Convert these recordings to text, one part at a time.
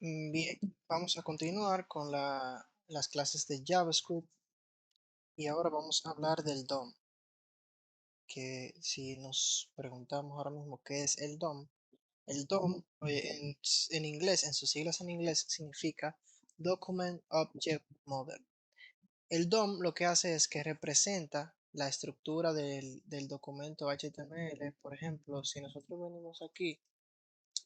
Bien, vamos a continuar con las clases de JavaScript y ahora vamos a hablar del DOM, que si nos preguntamos ahora mismo qué es el DOM en inglés, en sus siglas en inglés, significa Document Object Model. El DOM lo que hace es que representa la estructura del documento HTML. Por ejemplo, si nosotros venimos aquí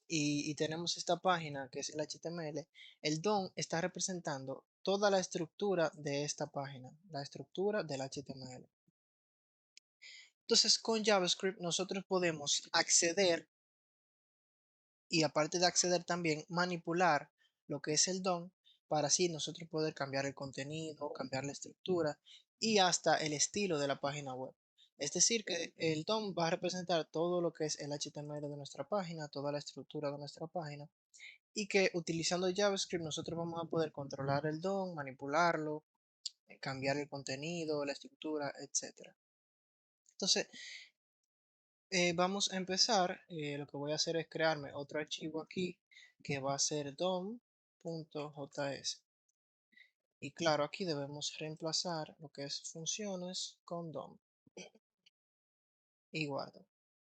y tenemos esta página que es el HTML, el DOM está representando toda la estructura de esta página, la estructura del HTML. Entonces, con JavaScript nosotros podemos acceder y aparte de acceder también manipular lo que es el DOM para así nosotros poder cambiar el contenido, cambiar la estructura y hasta el estilo de la página web. Es decir, que el DOM va a representar todo lo que es el HTML de nuestra página, toda la estructura de nuestra página y que utilizando JavaScript nosotros vamos a poder controlar el DOM, manipularlo, cambiar el contenido, la estructura, etcétera. Entonces, vamos a empezar. Lo que voy a hacer es crearme otro archivo aquí que va a ser dom.js. Y claro, aquí debemos reemplazar lo que es funciones con DOM y guardo.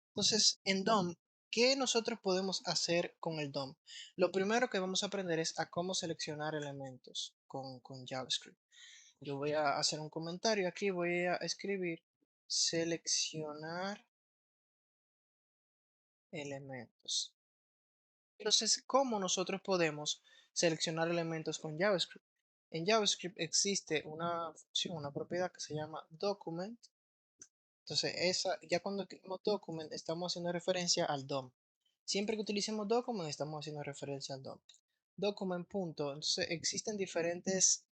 Entonces, en DOM, ¿qué nosotros podemos hacer con el DOM? Lo primero que vamos a aprender es a cómo seleccionar elementos con JavaScript. Yo voy a hacer un comentario aquí, voy a escribir seleccionar elementos. Entonces, ¿cómo nosotros podemos seleccionar elementos con JavaScript? En JavaScript existe una función, una propiedad que se llama document. Entonces, ya cuando escribimos document, estamos haciendo referencia al DOM. Siempre que utilicemos document, estamos haciendo referencia al DOM. Document. Entonces, existen diferentes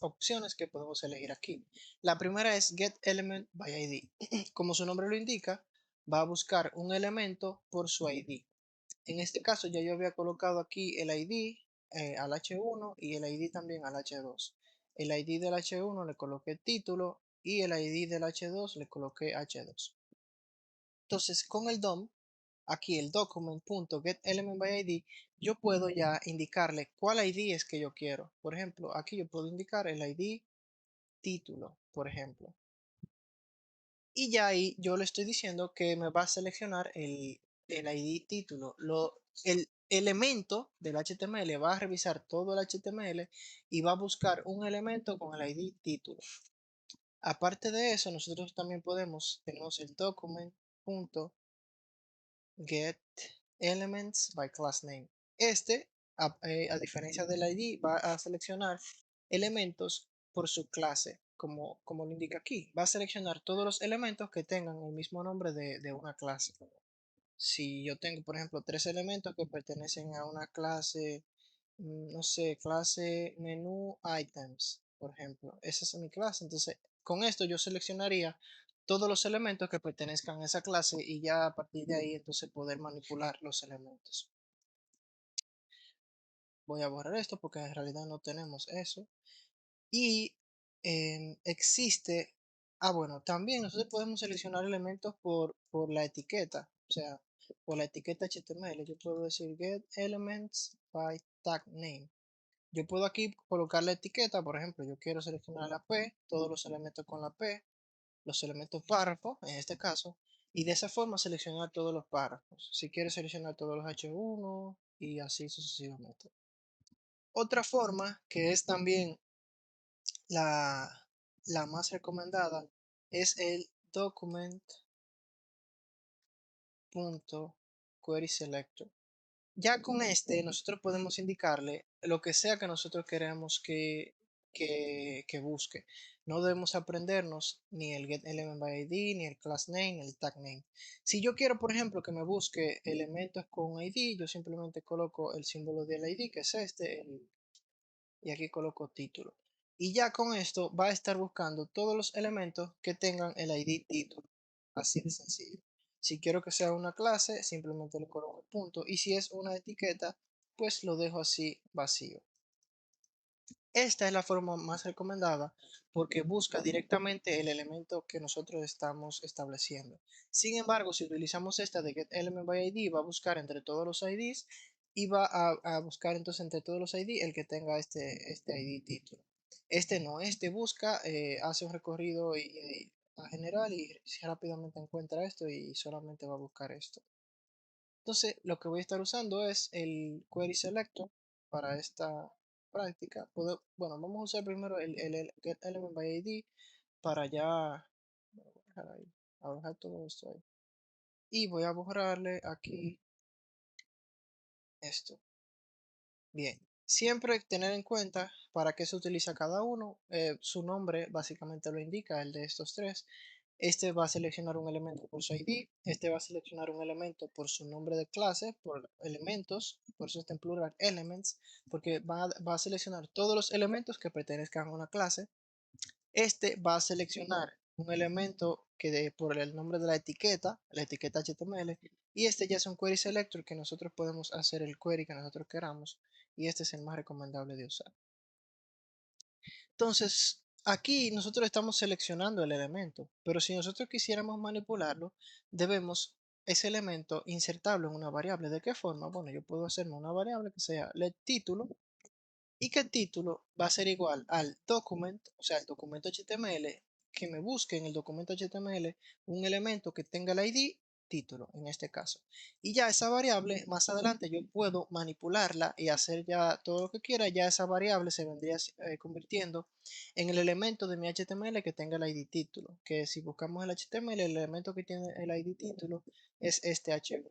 opciones que podemos elegir aquí. La primera es Get Element by ID. Como su nombre lo indica, va a buscar un elemento por su ID. En este caso ya yo había colocado aquí el ID al H1 y el ID también al H2. El ID del H1 le coloqué título y el ID del H2 le coloqué H2. Entonces con el DOM, aquí el document.getElementById, yo puedo ya indicarle cuál ID es que yo quiero. Por ejemplo, aquí yo puedo indicar el ID título, por ejemplo. Y ya ahí yo le estoy diciendo que me va a seleccionar el ID título. El elemento del HTML va a revisar todo el HTML y va a buscar un elemento con el ID título. Aparte de eso, nosotros también tenemos el document.getElementsByClassName. A diferencia del ID, va a seleccionar elementos por su clase, como lo indica aquí. Va a seleccionar todos los elementos que tengan el mismo nombre de una clase. Si yo tengo, por ejemplo, tres elementos que pertenecen a una clase, no sé, clase menú items, por ejemplo, esa es mi clase. Entonces, con esto yo seleccionaría todos los elementos que pertenezcan a esa clase y ya a partir de ahí entonces poder manipular los elementos. Voy a borrar esto porque en realidad no tenemos eso. Y existe, bueno, también nosotros podemos seleccionar elementos por la etiqueta, o sea, por la etiqueta HTML. Yo puedo decir get elements by tag name. Yo puedo aquí colocar la etiqueta, por ejemplo, yo quiero seleccionar la P, todos los elementos con la P, los elementos párrafos, en este caso, y de esa forma seleccionar todos los párrafos. Si quiero seleccionar todos los H1 y así sucesivamente. Otra forma que es también la, la más recomendada es el document.querySelector. Ya con este nosotros podemos indicarle lo que sea que nosotros queremos que busque. No debemos aprendernos ni el getElementById, ni el className, ni el tagName. Si yo quiero, por ejemplo, que me busque elementos con ID, yo simplemente coloco el símbolo del ID, que es este, y aquí coloco título. Y ya con esto va a estar buscando todos los elementos que tengan el ID título. Así de sencillo. Si quiero que sea una clase, simplemente le coloco punto. Y si es una etiqueta, pues lo dejo así vacío. Esta es la forma más recomendada porque busca directamente el elemento que nosotros estamos estableciendo. Sin embargo, si utilizamos esta de getElementById, va a buscar entre todos los IDs y va a buscar entonces entre todos los ID el que tenga este ID título. Este no, este busca, hace un recorrido a general y rápidamente encuentra esto y solamente va a buscar esto. Entonces, lo que voy a estar usando es el query selector para esta práctica. Bueno, vamos a usar primero el get element by ID para ya a dejar todo esto ahí. Y voy a borrarle aquí esto. Bien, siempre tener en cuenta para qué se utiliza cada uno. Su nombre básicamente lo indica, el de estos tres. Este va a seleccionar un elemento por su ID, este va a seleccionar un elemento por su nombre de clase, por elementos, por eso está en plural elements, porque va a seleccionar todos los elementos que pertenezcan a una clase. Este va a seleccionar un elemento por el nombre de la etiqueta HTML, y este ya es un query selector que nosotros podemos hacer el query que nosotros queramos, y este es el más recomendable de usar. Entonces, aquí nosotros estamos seleccionando el elemento, pero si nosotros quisiéramos manipularlo, debemos ese elemento insertarlo en una variable. ¿De qué forma? Bueno, yo puedo hacerme una variable que sea let título y que el título va a ser igual al document, o sea, el documento HTML, que me busque en el documento HTML un elemento que tenga el ID título, en este caso. Y ya esa variable, más adelante yo puedo manipularla y hacer ya todo lo que quiera, ya esa variable se vendría convirtiendo en el elemento de mi HTML que tenga el ID título, que si buscamos el HTML, el elemento que tiene el ID título es este HV.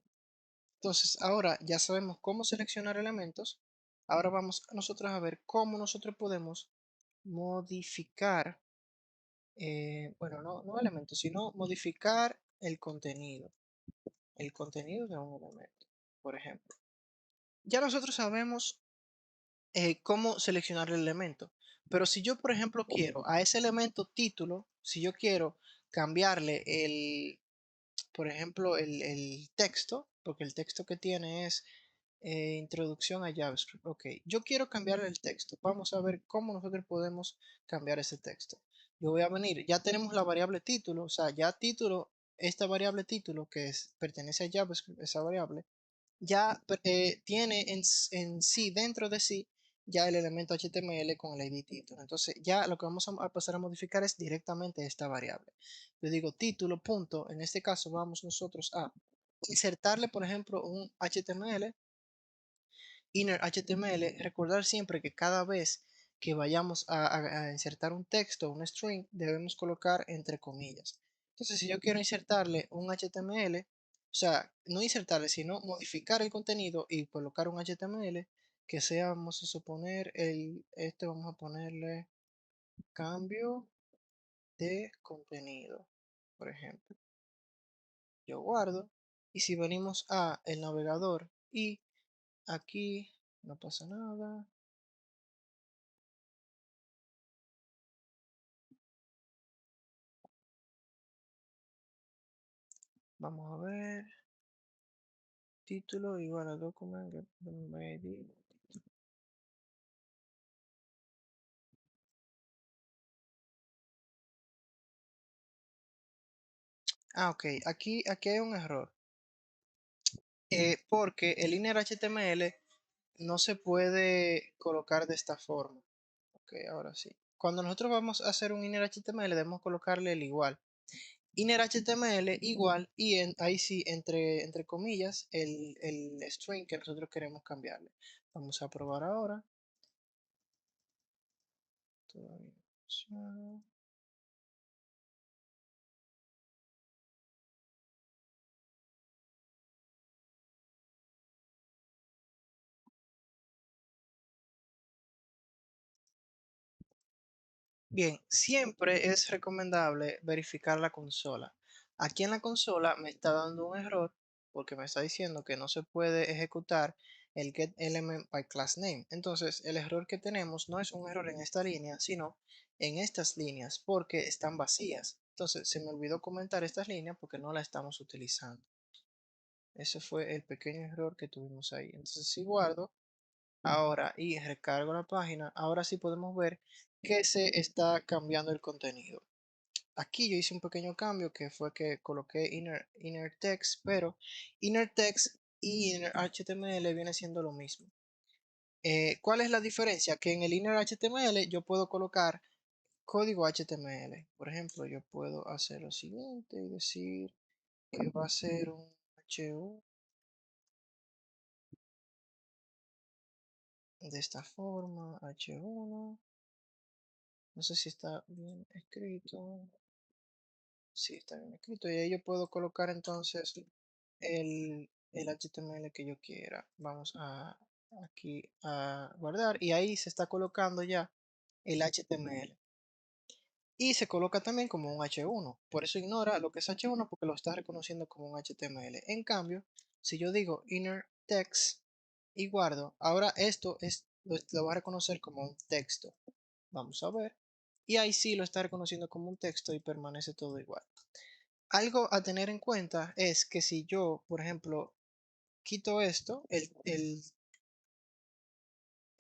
Entonces, ahora ya sabemos cómo seleccionar elementos. Ahora vamos nosotros a ver cómo nosotros podemos modificar, bueno, no elementos, sino modificar el contenido de un elemento, por ejemplo. Ya nosotros sabemos cómo seleccionar el elemento, pero si yo, por ejemplo, quiero a ese elemento título, si yo quiero cambiarle por ejemplo, el texto, porque el texto que tiene es introducción a JavaScript. Ok, yo quiero cambiar el texto. Vamos a ver cómo nosotros podemos cambiar ese texto. Yo voy a venir, ya tenemos la variable título, o sea, ya título, esta variable título pertenece a JavaScript, esa variable, ya tiene en sí, dentro de sí, ya el elemento HTML con el ID título. Entonces ya lo que vamos a pasar a modificar es directamente esta variable. Yo digo título punto, en este caso vamos nosotros a insertarle, por ejemplo, un HTML, inner HTML, recordar siempre que cada vez que vayamos a insertar un texto, un string, debemos colocar entre comillas. Entonces, si yo quiero insertarle un HTML, o sea, no insertarle, sino modificar el contenido y colocar un HTML que sea, vamos a suponer, este vamos a ponerle cambio de contenido, por ejemplo. Yo guardo y si venimos a el navegador y aquí no pasa nada. Vamos a ver. Título igual a document get ID. Ah, ok. Aquí hay un error. Porque el inner HTML no se puede colocar de esta forma. Ok, ahora sí. Cuando nosotros vamos a hacer un inner HTML debemos colocarle el igual. Inner HTML igual y ahí sí, entre comillas, el string que nosotros queremos cambiarle. Vamos a probar ahora. Todavía no funciona. Bien, siempre es recomendable verificar la consola. Aquí en la consola me está dando un error porque me está diciendo que no se puede ejecutar el get element by class name. Entonces, el error que tenemos no es un error en esta línea, sino en estas líneas porque están vacías. Entonces, se me olvidó comentar estas líneas porque no las estamos utilizando. Ese fue el pequeño error que tuvimos ahí. Entonces, si guardo ahora y recargo la página, ahora sí podemos ver que se está cambiando el contenido. Aquí yo hice un pequeño cambio que fue que coloqué inner text, pero inner text y inner HTML viene siendo lo mismo. ¿Cuál es la diferencia? Que en el inner HTML yo puedo colocar código HTML. Por ejemplo, yo puedo hacer lo siguiente y decir que va a ser un H1 de esta forma, H1. No sé si está bien escrito. Sí, está bien escrito. Y ahí yo puedo colocar entonces el HTML que yo quiera. Vamos a aquí a guardar y ahí se está colocando ya el HTML. Y se coloca también como un H1. Por eso ignora lo que es H1 porque lo está reconociendo como un HTML. En cambio, si yo digo inner text y guardo, ahora esto lo va a reconocer como un texto. Vamos a ver. Y ahí sí lo está reconociendo como un texto y permanece todo igual. Algo a tener en cuenta es que si yo, por ejemplo, quito esto,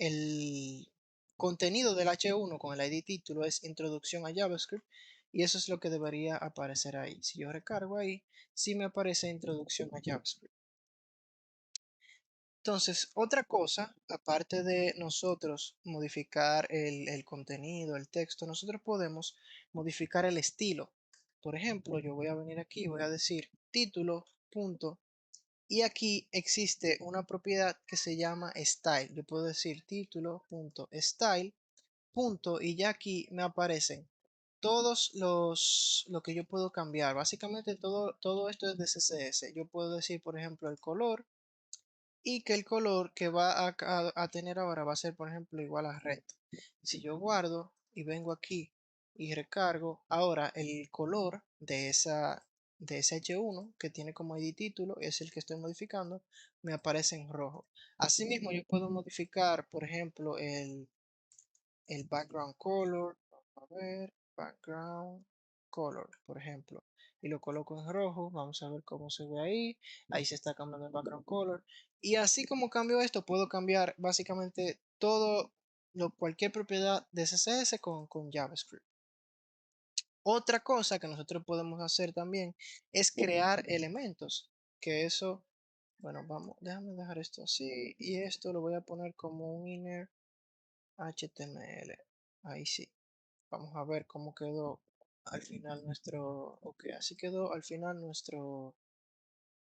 el contenido del H1 con el ID título es introducción a JavaScript y eso es lo que debería aparecer ahí. Si yo recargo ahí, sí me aparece introducción a JavaScript. Entonces, otra cosa, aparte de nosotros modificar el contenido, el texto, nosotros podemos modificar el estilo. Por ejemplo, yo voy a venir aquí y voy a decir título, punto, y aquí existe una propiedad que se llama style. Yo puedo decir título.style, punto, y ya aquí me aparecen todos lo que yo puedo cambiar. Básicamente todo esto es de CSS. Yo puedo decir, por ejemplo, el color y que el color que va a tener ahora va a ser, por ejemplo, igual a red. Si yo guardo y vengo aquí y recargo, ahora el color de ese H1 que tiene como ID título, es el que estoy modificando, me aparece en rojo. Asimismo, yo puedo modificar, por ejemplo, el background color, vamos a ver, background color, por ejemplo, y lo coloco en rojo, vamos a ver cómo se ve ahí se está cambiando el background color, y así como cambio esto, puedo cambiar básicamente cualquier propiedad de CSS con JavaScript. Otra cosa que nosotros podemos hacer también es crear elementos, que eso, bueno, déjame dejar esto así, y esto lo voy a poner como un inner HTML, ahí sí. Vamos a ver cómo quedó al final ok, así quedó al final nuestro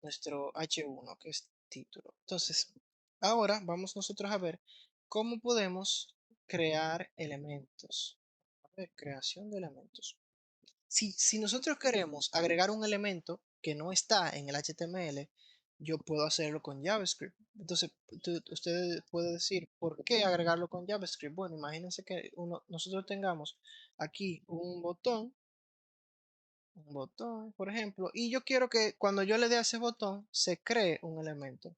H1, que es título. Entonces, ahora vamos nosotros a ver cómo podemos crear elementos. A ver, creación de elementos. Si nosotros queremos agregar un elemento que no está en el HTML, yo puedo hacerlo con JavaScript. Entonces, usted puede decir, ¿por qué agregarlo con JavaScript? Bueno, imagínense que nosotros tengamos aquí un botón, por ejemplo, y yo quiero que cuando yo le dé a ese botón, se cree un elemento.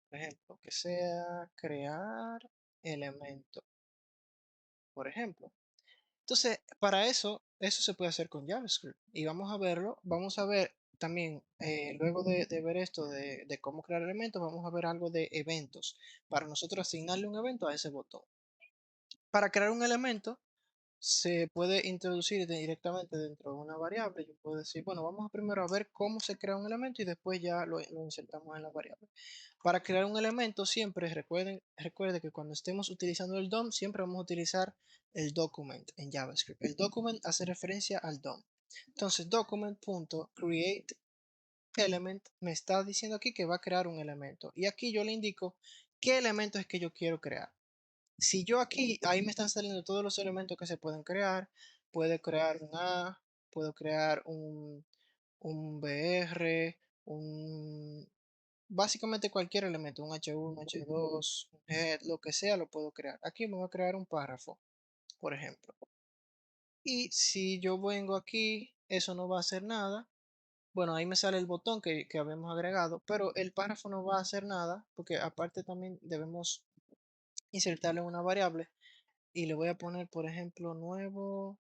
Por ejemplo, que sea crear elemento, por ejemplo. Entonces, para eso se puede hacer con JavaScript. Y vamos a verlo. Vamos a ver también, luego de ver esto de cómo crear elementos, vamos a ver algo de eventos. Para nosotros asignarle un evento a ese botón. Para crear un elemento, se puede introducir directamente dentro de una variable. Yo puedo decir, bueno, vamos primero a ver cómo se crea un elemento y después ya lo insertamos en la variable. Para crear un elemento siempre recuerde que cuando estemos utilizando el DOM siempre vamos a utilizar el document en JavaScript. El document hace referencia al DOM. Entonces document.createElement me está diciendo aquí que va a crear un elemento y aquí yo le indico qué elemento es que yo quiero crear. Si yo aquí, ahí me están saliendo todos los elementos que se pueden crear, puede crear un A, puedo crear un BR, básicamente cualquier elemento, un H1, H2, un head, lo que sea, lo puedo crear. Aquí me voy a crear un párrafo, por ejemplo. Y si yo vengo aquí, eso no va a hacer nada. Bueno, ahí me sale el botón que habíamos agregado, pero el párrafo no va a hacer nada, porque aparte también debemos insertarle una variable y le voy a poner, por ejemplo, nuevo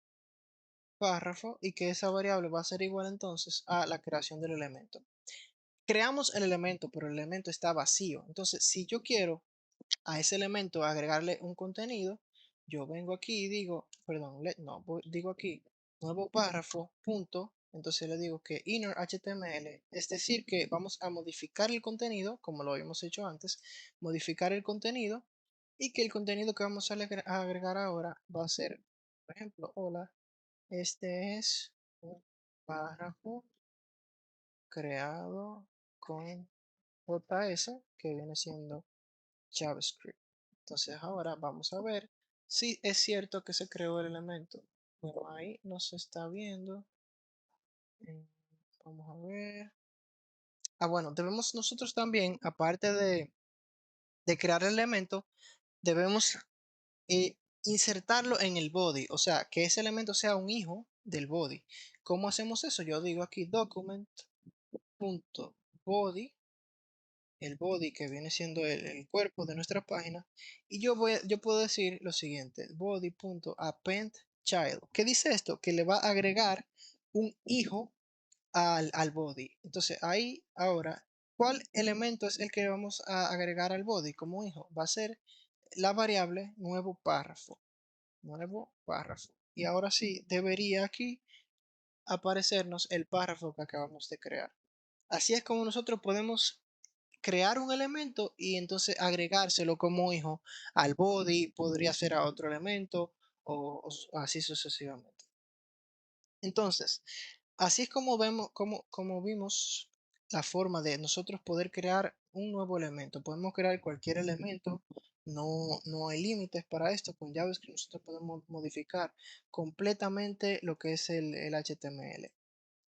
párrafo y que esa variable va a ser igual entonces a la creación del elemento. Creamos el elemento, pero el elemento está vacío. Entonces, si yo quiero a ese elemento agregarle un contenido, yo vengo aquí y digo, perdón, no, digo aquí, nuevo párrafo, punto, entonces le digo que inner HTML, es decir, que vamos a modificar el contenido, como lo habíamos hecho antes, modificar el contenido y que el contenido que vamos a agregar ahora va a ser, por ejemplo, hola, este es un párrafo creado con JS, que viene siendo JavaScript. Entonces ahora vamos a ver si es cierto que se creó el elemento. Bueno, ahí no se está viendo. Eh, Vamos a ver. Bueno, debemos nosotros también, aparte de crear el elemento, debemos insertarlo en el body, o sea, que ese elemento sea un hijo del body. ¿Cómo hacemos eso? Yo digo aquí document.body, el body que viene siendo el cuerpo de nuestra página, y yo puedo decir lo siguiente, body.append child. ¿Qué dice esto? Que le va a agregar un hijo al body. Entonces ahí ahora, ¿cuál elemento es el que vamos a agregar al body como hijo? Va a ser la variable nuevo párrafo. Nuevo párrafo. Y ahora sí, debería aquí aparecernos el párrafo que acabamos de crear. Así es como nosotros podemos crear un elemento y entonces agregárselo como hijo al body, podría ser a otro elemento o así sucesivamente. Entonces, así es como vemos, como vimos la forma de nosotros poder crear un nuevo elemento. Podemos crear cualquier elemento, no hay límites para esto. Con JavaScript nosotros podemos modificar completamente lo que es el HTML.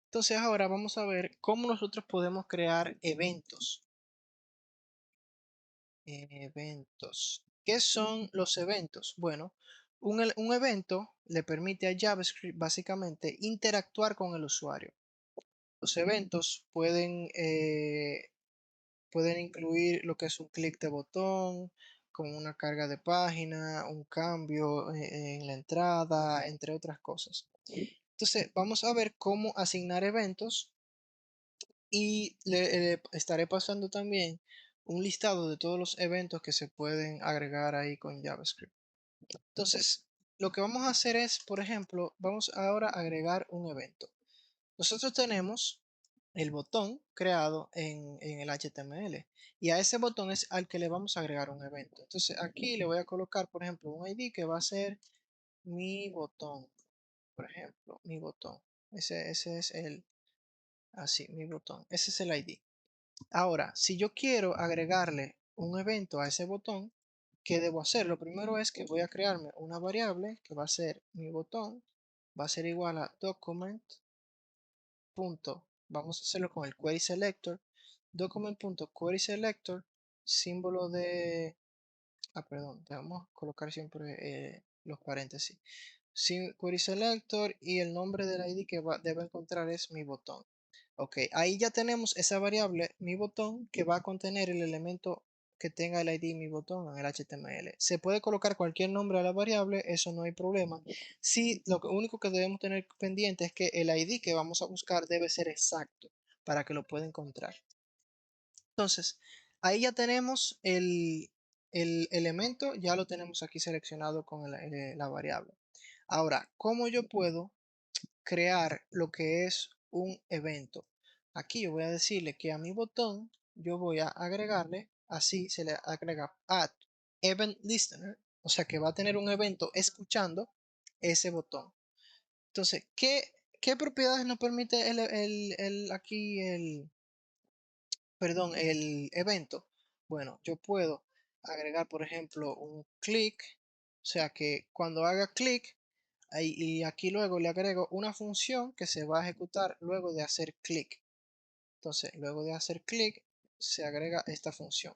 Entonces ahora vamos a ver cómo nosotros podemos crear eventos. Eventos. ¿Qué son los eventos? Bueno, un evento le permite a JavaScript básicamente interactuar con el usuario. Los eventos pueden incluir lo que es un clic de botón, como una carga de página, un cambio en la entrada, entre otras cosas. Entonces, vamos a ver cómo asignar eventos y le estaré pasando también un listado de todos los eventos que se pueden agregar ahí con JavaScript. Entonces, lo que vamos a hacer es, por ejemplo, vamos ahora a agregar un evento. Nosotros tenemos el botón creado en el HTML y a ese botón es al que le vamos a agregar un evento. Entonces aquí le voy a colocar, por ejemplo, un ID que va a ser mi botón, por ejemplo, mi botón. Ese es así, mi botón. Ese es el ID. Ahora, si yo quiero agregarle un evento a ese botón, ¿qué debo hacer? Lo primero es que voy a crearme una variable que va a ser mi botón, va a ser igual a document. Vamos a hacerlo con el query selector, document.query símbolo de, perdón, debemos colocar siempre los paréntesis, query selector y el nombre del ID que debe encontrar es mi botón. Ok, ahí ya tenemos esa variable, mi botón, que va a contener el elemento que tenga el ID mi botón en el HTML. Se puede colocar cualquier nombre a la variable, eso no hay problema. Sí, lo único que debemos tener pendiente es que el ID que vamos a buscar debe ser exacto para que lo pueda encontrar. Entonces, ahí ya tenemos el elemento, ya lo tenemos aquí seleccionado con la variable. Ahora, ¿cómo yo puedo crear lo que es un evento? Aquí yo voy a decirle que a mi botón yo voy a agregarle, así se le agrega add event listener, o sea que va a tener un evento escuchando ese botón. Entonces, ¿qué propiedades nos permite aquí el evento? Bueno, yo puedo agregar, por ejemplo, un clic, o sea que cuando haga clic, y aquí luego le agrego una función que se va a ejecutar luego de hacer clic. Entonces, luego de hacer clic, se agrega esta función.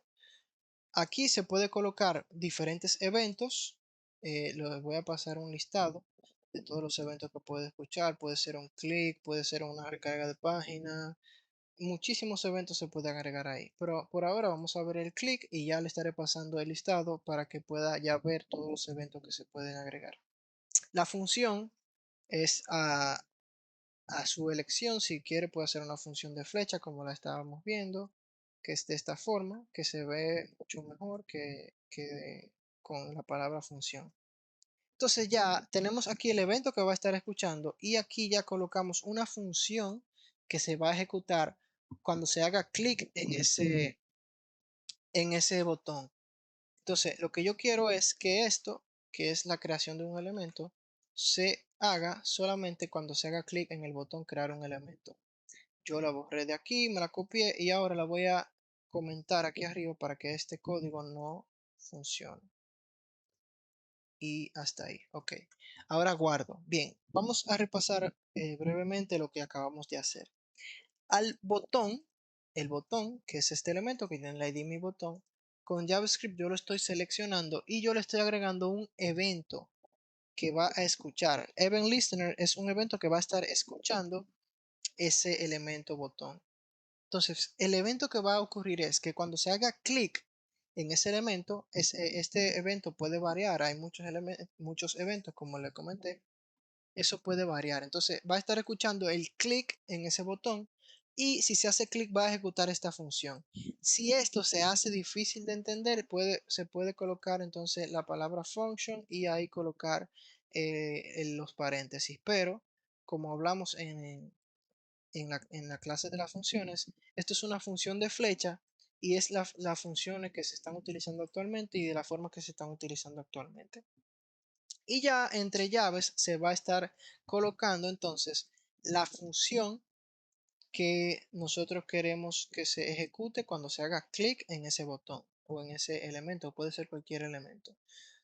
Aquí se puede colocar diferentes eventos. Les voy a pasar un listado de todos los eventos que puede escuchar. Puede ser un clic, puede ser una recarga de página. Muchísimos eventos se pueden agregar ahí. Pero por ahora vamos a ver el clic y ya le estaré pasando el listado para que pueda ya ver todos los eventos que se pueden agregar. La función es a su elección. Si quiere puede hacer una función de flecha como la estábamos viendo, que es de esta forma, que se ve mucho mejor que con la palabra función. Entonces ya tenemos aquí el evento que va a estar escuchando y aquí ya colocamos una función que se va a ejecutar cuando se haga clic en ese botón. Entonces, lo que yo quiero es que esto, que es la creación de un elemento, se haga solamente cuando se haga clic en el botón crear un elemento. Yo la borré de aquí, me la copié y ahora la voy a comentar aquí arriba para que este código no funcione. Y hasta ahí, ok. Ahora guardo. Bien, vamos a repasar brevemente lo que acabamos de hacer. Al botón, el botón, que es este elemento que tiene la ID mi botón, con JavaScript yo lo estoy seleccionando y yo le estoy agregando un evento que va a escuchar. Event Listener es un evento que va a estar escuchando ese elemento botón. Entonces, el evento que va a ocurrir es que cuando se haga clic en ese elemento, este evento puede variar. Hay muchos eventos, como le comenté. Eso puede variar. Entonces, va a estar escuchando el clic en ese botón y si se hace clic va a ejecutar esta función. Si esto se hace difícil de entender, se puede colocar entonces la palabra function y ahí colocar los paréntesis. Pero, como hablamos en la clase de las funciones, esto es una función de flecha y es las funciones que se están utilizando actualmente y de la forma que se están utilizando actualmente. Y ya entre llaves se va a estar colocando entonces la función que nosotros queremos que se ejecute cuando se haga clic en ese botón o en ese elemento, puede ser cualquier elemento.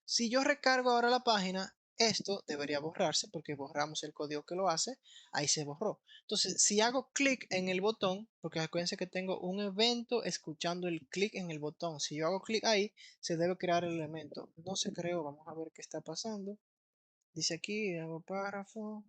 Si yo recargo ahora la página, esto debería borrarse porque borramos el código que lo hace, ahí se borró. Entonces, si hago clic en el botón, porque acuérdense que tengo un evento escuchando el clic en el botón, si yo hago clic ahí, se debe crear el elemento. No se creó, vamos a ver qué está pasando. Dice aquí, hago párrafo.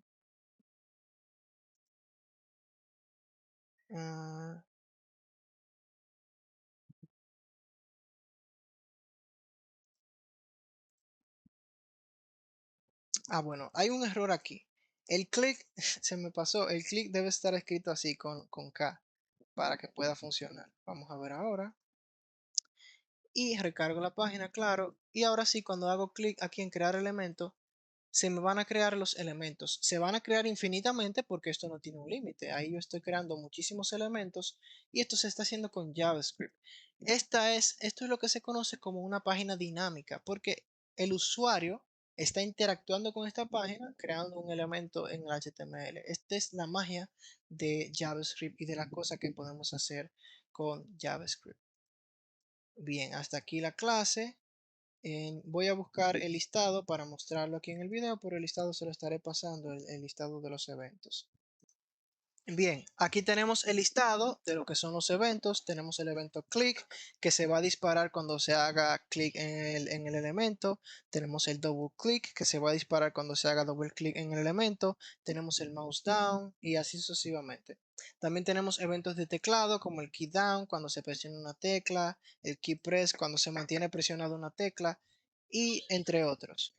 ah, bueno, hay un error aquí. El clic, se me pasó, el clic debe estar escrito así con K para que pueda funcionar. Vamos a ver ahora. Y recargo la página, claro. Y ahora sí, cuando hago clic aquí en crear elemento, se me van a crear los elementos. Se van a crear infinitamente porque esto no tiene un límite. Ahí yo estoy creando muchísimos elementos y esto se está haciendo con JavaScript. Esto es lo que se conoce como una página dinámica porque el usuario está interactuando con esta página creando un elemento en el HTML. Esta es la magia de JavaScript y de las cosas que podemos hacer con JavaScript. Bien, hasta aquí la clase. Voy a buscar el listado para mostrarlo aquí en el video, pero el listado se lo estaré pasando, el listado de los eventos. Bien, aquí tenemos el listado de lo que son los eventos. Tenemos el evento click que se va a disparar cuando se haga clic en el elemento. Tenemos el double click que se va a disparar cuando se haga doble clic en el elemento. Tenemos el mouse down y así sucesivamente. También tenemos eventos de teclado como el key down cuando se presiona una tecla, el key press cuando se mantiene presionada una tecla y entre otros.